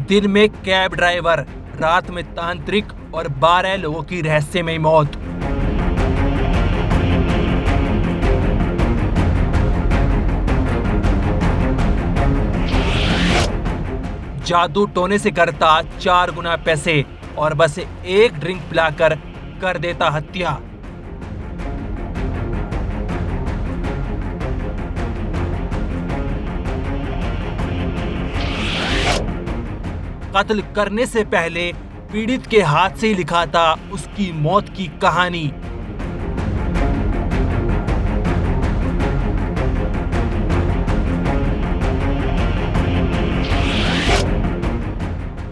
दिन में cab driver, रात में तांत्रिक और 12 लोगों की रहस्यमय मौत। जादू टोने से करता 4 गुना पैसे और बस एक ड्रिंक पिलाकर कर देता हत्या। कत्ल करने से पहले पीड़ित के हाथ से ही लिखा था उसकी मौत की कहानी।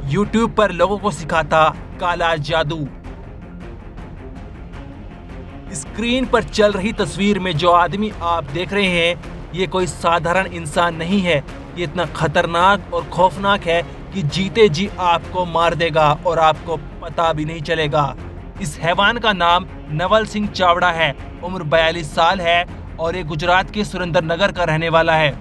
यूट्यूब पर लोगों को सिखाता काला जादू। स्क्रीन पर चल रही तस्वीर में जो आदमी आप देख रहे हैं, ये कोई साधारण इंसान नहीं है। ये इतना खतरनाक और खौफनाक है कि जीते जी आपको मार देगा और आपको पता भी नहीं चलेगा। इस हैवान का नाम नवल सिंह चावड़ा है। उम्र 42 साल है और ये गुजरात के सुरेंद्रनगर का रहने वाला है।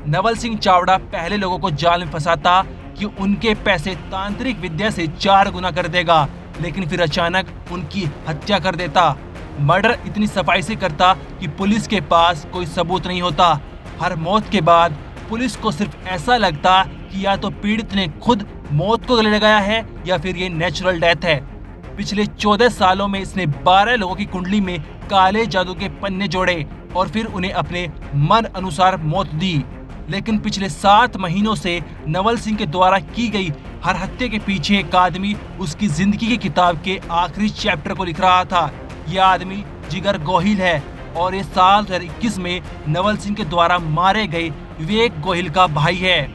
नवल सिंह चावड़ा पहले लोगों को जाल में फंसाता कि उनके पैसे तांत्रिक विद्या से 4 गुना कर देगा, लेकिन फिर अचानक उनकी हत्या कर देता। मर्डर इतनी सफाई से करता कि पुलिस के पास कोई सबूत नहीं होता। हर मौत के बाद पुलिस को सिर्फ ऐसा लगता कि या तो पीड़ित ने खुद मौत को गले लगाया है या फिर ये नेचुरल डेथ है। पिछले 14 सालों में इसने 12 लोगों की कुंडली में काले जादू के पन्ने जोड़े और फिर उन्हें अपने मन अनुसार मौत दी। लेकिन पिछले 7 महीनों से नवल सिंह के द्वारा की गई हर हत्या के पीछे एक आदमी उसकी जिंदगी की किताब के आखिरी चैप्टर को लिख रहा था। यह आदमी जिगर गोहिल है और ये साल 2021 में नवल सिंह के द्वारा मारे गए विवेक गोहिल का भाई है।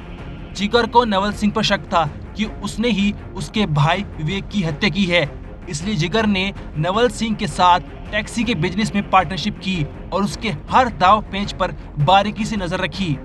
जिगर को नवल सिंह पर शक था कि उसने ही उसके भाई विवेक की हत्या की है, इसलिए जिगर ने नवल सिंह के साथ टैक्सी के बिजनेस में पार्टनरशिप की और उसके हर दाव पेंच पर बारीकी से नजर रखी।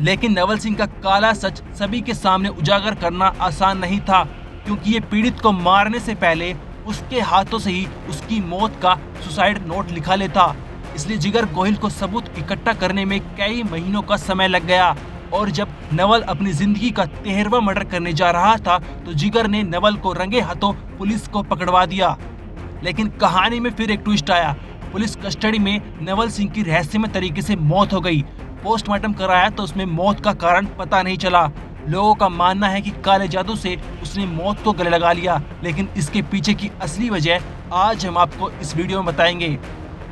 लेकिन नवल सिंह का काला सच सभी के सामने उजागर करना आसान नहीं था, क्योंकि ये पीड़ित को मारने से पहले उसके हाथों से ही उसकी मौत का सुसाइड नोट लिखा लेता। इसलिए जिगर गोहिल को सबूत इकट्ठा करने में कई महीनों का समय लग गया और जब नवल अपनी जिंदगी का 13वां मर्डर करने जा रहा था तो जिगर ने नवल को रंगे हाथों पुलिस को पकड़वा दिया। लेकिन कहानी में फिर एक ट्विस्ट आया। पुलिस कस्टडी में नवल सिंह की रहस्यमय तरीके से मौत हो गई। पोस्टमार्टम कराया तो उसमें मौत का कारण पता नहीं चला। लोगों का मानना है कि काले जादू से उसने मौत को गले लगा लिया, लेकिन इसके पीछे की असली वजह आज हम आपको इस वीडियो में बताएंगे।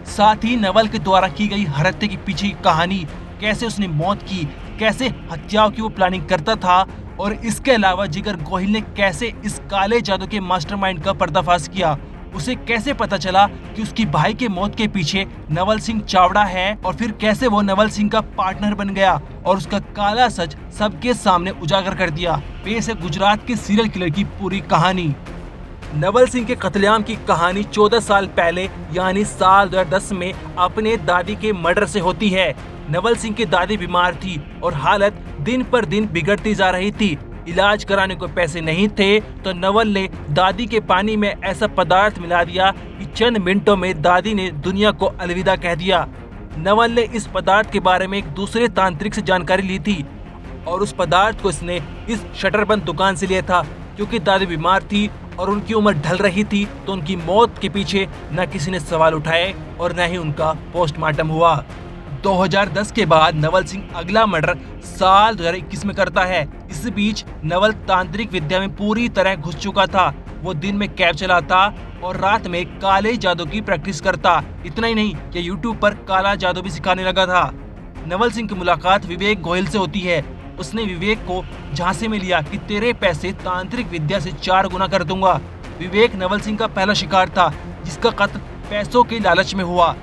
साथ ही नवल के द्वारा की गई हर हत्या के पीछे की कहानी, कैसे उसने मौत की, कैसे हत्याओं की वो प्लानिंग करता था और इसके अलावा जिगर गोहिल ने कैसे इस काले जादू के मास्टरमाइंड का पर्दाफाश किया। उसे कैसे पता चला कि उसकी भाई के मौत के पीछे नवल सिंह चावड़ा है और फिर कैसे वो नवल सिंह का पार्टनर बन गया और उसका काला सच सबके सामने उजागर कर दिया। पेश है गुजरात के सीरियल किलर की पूरी कहानी। नवल सिंह के कत्लेआम की कहानी 14 साल पहले यानी साल 2010 में अपने दादी के मर्डर से होती है। नवल सिंह की दादी बीमार थी और हालत दिन पर दिन बिगड़ती जा रही थी। इलाज कराने को पैसे नहीं थे तो नवल ने दादी के पानी में ऐसा पदार्थ मिला दिया कि चंद मिनटों में दादी ने दुनिया को अलविदा कह दिया। नवल ने इस पदार्थ के बारे में एक दूसरे तांत्रिक से जानकारी ली थी और उस पदार्थ को इसने इस शटरबंद दुकान से लिया था। क्योंकि दादी बीमार थी और उनकी उम्र ढल रही थी तो उनकी मौत के पीछे न किसी ने सवाल उठाए और न ही उनका पोस्टमार्टम हुआ। 2010 के बाद नवल सिंह अगला मर्डर साल 2021 में करता है। इस बीच नवल तांत्रिक विद्या में पूरी तरह घुस चुका था। वो दिन में कैब चलाता और रात में काले जादू की प्रैक्टिस करता। इतना ही नहीं कि यूट्यूब पर काला जादू भी सिखाने लगा था। नवल सिंह की मुलाकात विवेक गोहिल से होती है। उसने विवेक को झांसे में लिया कि तेरे पैसे तांत्रिक विद्या से 4 गुना कर दूंगा। विवेक नवल सिंह का पहला शिकार था जिसका कत्ल पैसों के लालच में हुआ।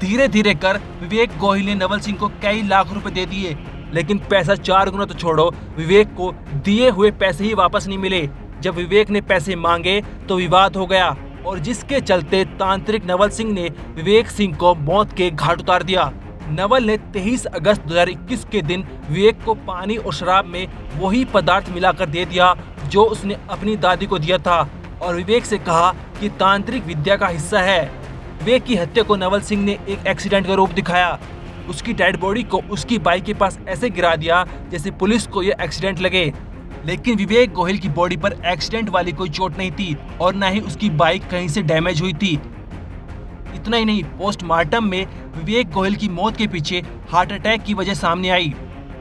धीरे धीरे कर विवेक गोहिल ने नवल सिंह को कई लाख रुपए दे दिए, लेकिन पैसा 4 गुना तो छोड़ो, विवेक को दिए हुए पैसे ही वापस नहीं मिले। जब विवेक ने पैसे मांगे तो विवाद हो गया और जिसके चलते तांत्रिक नवल सिंह ने विवेक सिंह को मौत के घाट उतार दिया। नवल ने 23 अगस्त 2021 के दिन विवेक को पानी और शराब में वही पदार्थ मिलाकर दे दिया जो उसने अपनी दादी को दिया था और विवेक से कहा कि तांत्रिक विद्या का हिस्सा है। विवेक की हत्या को नवल सिंह ने एक एक्सीडेंट का रूप दिखाया। उसकी डेड बॉडी को उसकी बाइक के पास ऐसे गिरा दिया जैसे पुलिस को यह एक्सीडेंट लगे। लेकिन विवेक गोहिल की बॉडी पर एक्सीडेंट वाली कोई चोट नहीं थी और न ही उसकी बाइक कहीं से डैमेज हुई थी। इतना ही नहीं, पोस्टमार्टम में विवेक गोहिल की मौत के पीछे हार्ट अटैक की वजह सामने आई।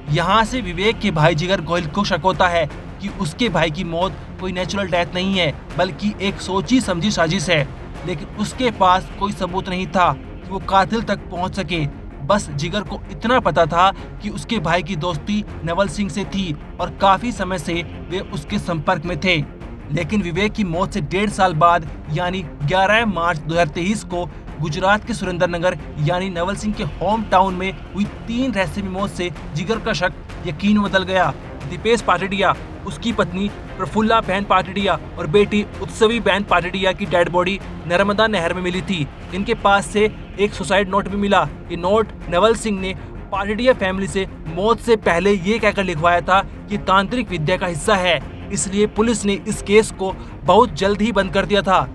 यहाँ से विवेक के भाई जिगर गोहिल को शक होता है कि उसके भाई की मौत कोई नेचुरल डेथ नहीं है बल्कि एक सोची समझी साजिश है। लेकिन उसके पास कोई सबूत नहीं था कि वो कातिल तक पहुंच सके। बस जिगर को इतना पता था कि उसके भाई की दोस्ती नवल सिंह से थी और काफी समय से वे उसके संपर्क में थे। लेकिन विवेक की मौत से 1.5 साल बाद यानी 11 मार्च 2023 को गुजरात के सुरेंद्रनगर यानी नवल सिंह के होम टाउन में हुई 3 रहस्यमयी मौत से जिगर का शक यकीन में बदल गया। दीपेश पाटडिया, उसकी पत्नी प्रफुल्ला बहन पाटडिया और बेटी उत्सवी बहन पाटडिया की डेड बॉडी नर्मदा नहर में मिली थी। इनके पास से एक सुसाइड नोट भी मिला। ये नोट नवल सिंह ने पाटडिया फैमिली से मौत से पहले ये कहकर लिखवाया था कि तांत्रिक विद्या का हिस्सा है, इसलिए पुलिस ने इस केस को बहुत जल्द ही बंद कर दिया था।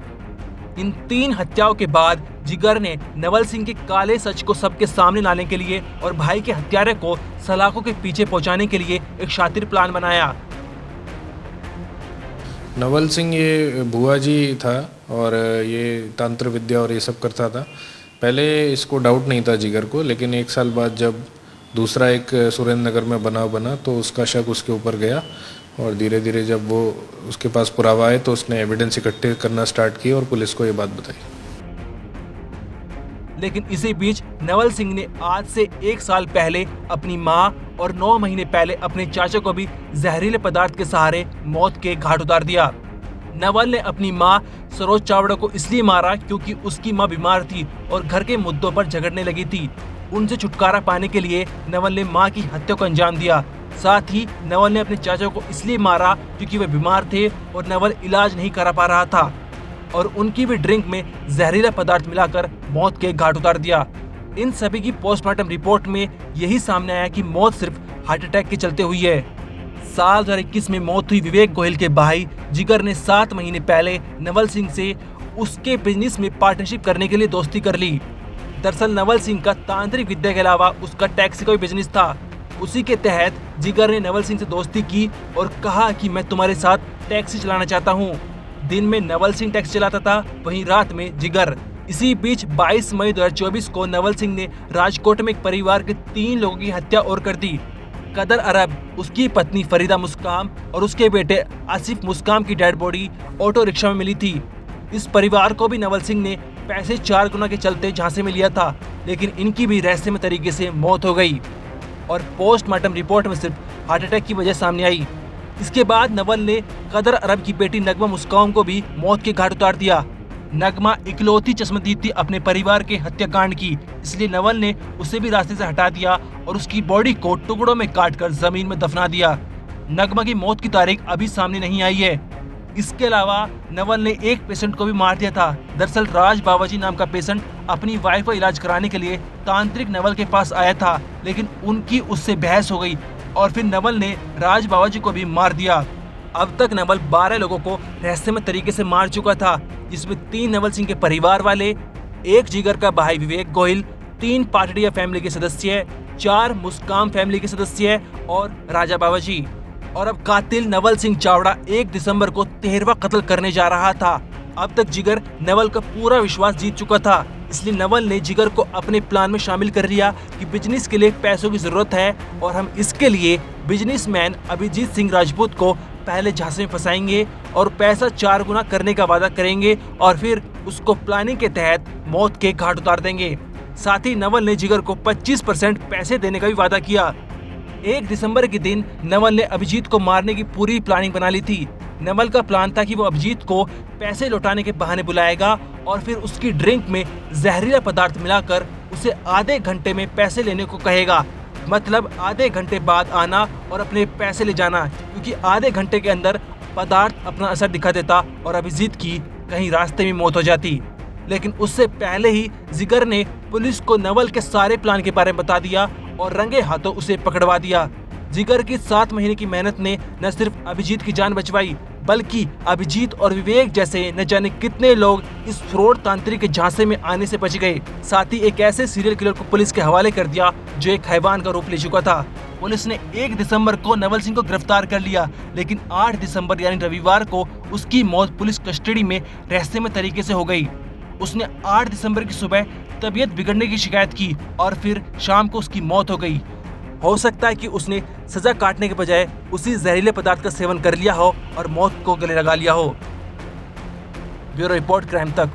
इन 3 हत्याओं के बाद जिगर ने नवल सिंह के काले सच को सबके सामने लाने के लिए और भाई के हत्यारे को सलाखों के पीछे पहुंचाने के लिए एक शातिर प्लान बनाया। नवल सिंह ये बुआ जी था और ये तंत्र विद्या और ये सब करता था। पहले इसको डाउट नहीं था जिगर को, लेकिन 1 साल बाद जब दूसरा एक सुरेंद्रनगर में बनाव बना तो उसका शक उसके ऊपर गया और धीरे धीरे जब वो उसके पास पुरावा आए तो उसने एविडेंस इकट्ठे करना स्टार्ट किया और पुलिस को ये बात बताई। लेकिन इसी बीच नवल सिंह ने आज से 1 साल पहले अपनी मां और 9 महीने पहले अपने चाचा को भी जहरीले पदार्थ के सहारे मौत के घाट उतार दिया। नवल ने अपनी मां सरोज चावड़ा को इसलिए मारा क्योंकि उसकी मां बीमार थी और घर के मुद्दों पर झगड़ने लगी थी। उनसे छुटकारा पाने के लिए नवल ने मां की हत्या को अंजाम दिया। साथ ही नवल ने अपने चाचा को इसलिए मारा क्योंकि वे बीमार थे और नवल इलाज नहीं करा पा रहा था और उनकी भी ड्रिंक में जहरीला पदार्थ मिलाकर मौत के घाट उतार दिया। इन सभी की पोस्टमार्टम रिपोर्ट में यही सामने आया कि मौत सिर्फ हार्ट अटैक के चलते हुई है। साल 2021 में मौत हुई विवेक गोहिल के भाई जिगर ने 7 महीने पहले नवल सिंह से उसके बिजनेस में पार्टनरशिप करने के लिए दोस्ती कर ली। दरअसल नवल सिंह का तांत्रिक विद्या के अलावा उसका टैक्सी का भी बिजनेस था। उसी के तहत जिगर ने नवल सिंह से दोस्ती की और कहा कि मैं तुम्हारे साथ टैक्सी चलाना चाहता हूँ। दिन में नवल सिंह टैक्सी चलाता था, वहीं रात में जिगर। इसी बीच 22 मई 2024 को नवल सिंह ने राजकोट में एक परिवार के 3 लोगों की हत्या और कर दी। कदर अरब, उसकी पत्नी फरीदा मुस्काम और उसके बेटे आसिफ मुस्काम की डेड बॉडी ऑटो रिक्शा में मिली थी। इस परिवार को भी नवल सिंह ने पैसे 4 गुना के चलते झांसे में लिया था, लेकिन इनकी भी रहस्यमय तरीके से मौत हो गई और पोस्टमार्टम रिपोर्ट में सिर्फ हार्ट अटैक की वजह सामने आई। इसके बाद नवल ने कदर अरब की बेटी नगमा मुस्काम को भी मौत के घाट उतार दिया। नगमा इकलौती चश्मदीद थी अपने परिवार के हत्याकांड की, इसलिए नवल ने उसे भी रास्ते से हटा दिया और उसकी बॉडी को टुकड़ों में काटकर जमीन में दफना दिया। नगमा की मौत की तारीख अभी सामने नहीं आई है। इसके अलावा नवल ने एक पेशेंट को भी मार दिया था। दरअसल राज बाबाजी नाम का पेशेंट अपनी वाइफ का इलाज कराने के लिए तांत्रिक नवल के पास आया था, लेकिन उनकी उससे बहस हो गई और फिर नवल ने राज बाबाजी को भी मार दिया। अब तक नवल 12 लोगों को रहस्यमय तरीके से मार चुका था, जिसमें 3 नवल सिंह के परिवार वाले, 1 जिगर का भाई विवेक गोहिल, 3 पाटडिया फैमिली के सदस्य, 4 मुस्काम फैमिली के सदस्य और राजा बाबाजी। और अब कातिल नवल सिंह चावड़ा 1 दिसंबर को 13वां कत्ल करने जा रहा था। अब तक जिगर नवल का पूरा विश्वास जीत चुका था, इसलिए नवल ने जिगर को अपने प्लान में शामिल कर लिया कि बिजनेस के लिए पैसों की जरूरत है और हम इसके लिए बिजनेसमैन अभिजीत सिंह राजपूत को पहले झांसे में फंसाएंगे और पैसा 4 गुना करने का वादा करेंगे और फिर उसको प्लानिंग के तहत मौत के घाट उतार देंगे। साथ ही नवल ने जिगर को 25% पैसे देने का भी वादा किया। 1 दिसंबर के दिन नवल ने अभिजीत को मारने की पूरी प्लानिंग बना ली थी। नवल का प्लान था कि वो अभिजीत को पैसे लौटाने के बहाने बुलाएगा और फिर उसकी ड्रिंक में जहरीला पदार्थ मिलाकर उसे आधे घंटे में पैसे लेने को कहेगा। मतलब आधे घंटे बाद आना और अपने पैसे ले जाना, क्योंकि आधे घंटे के अंदर पदार्थ अपना असर दिखा देता और अभिजीत की कहीं रास्ते में मौत हो जाती। लेकिन उससे पहले ही जिगर ने पुलिस को नवल के सारे प्लान के बारे में बता दिया और रंगे हाथों उसे पकड़वा दिया। जिगर की 7 महीने की मेहनत ने न सिर्फ अभिजीत की जान बचवाई, बल्कि अभिजीत और विवेक जैसे न जाने कितने लोग इस फ्रॉड तांत्रिक के झांसे में आने से बच गए। साथ ही एक ऐसे सीरियल किलर को पुलिस के हवाले कर दिया जो एक हैवान का रूप ले चुका था। पुलिस ने 1 दिसंबर को नवल सिंह को गिरफ्तार कर लिया, लेकिन 8 दिसंबर यानी रविवार को उसकी मौत पुलिस कस्टडी में रहस्यमय तरीके से हो गई। उसने 8 दिसंबर की सुबह तबीयत बिगड़ने की शिकायत की और फिर शाम को उसकी मौत हो गई। हो सकता है कि उसने सजा काटने के बजाय उसी जहरीले पदार्थ का सेवन कर लिया हो और मौत को गले लगा लिया हो। ब्यूरो रिपोर्ट, क्राइम तक।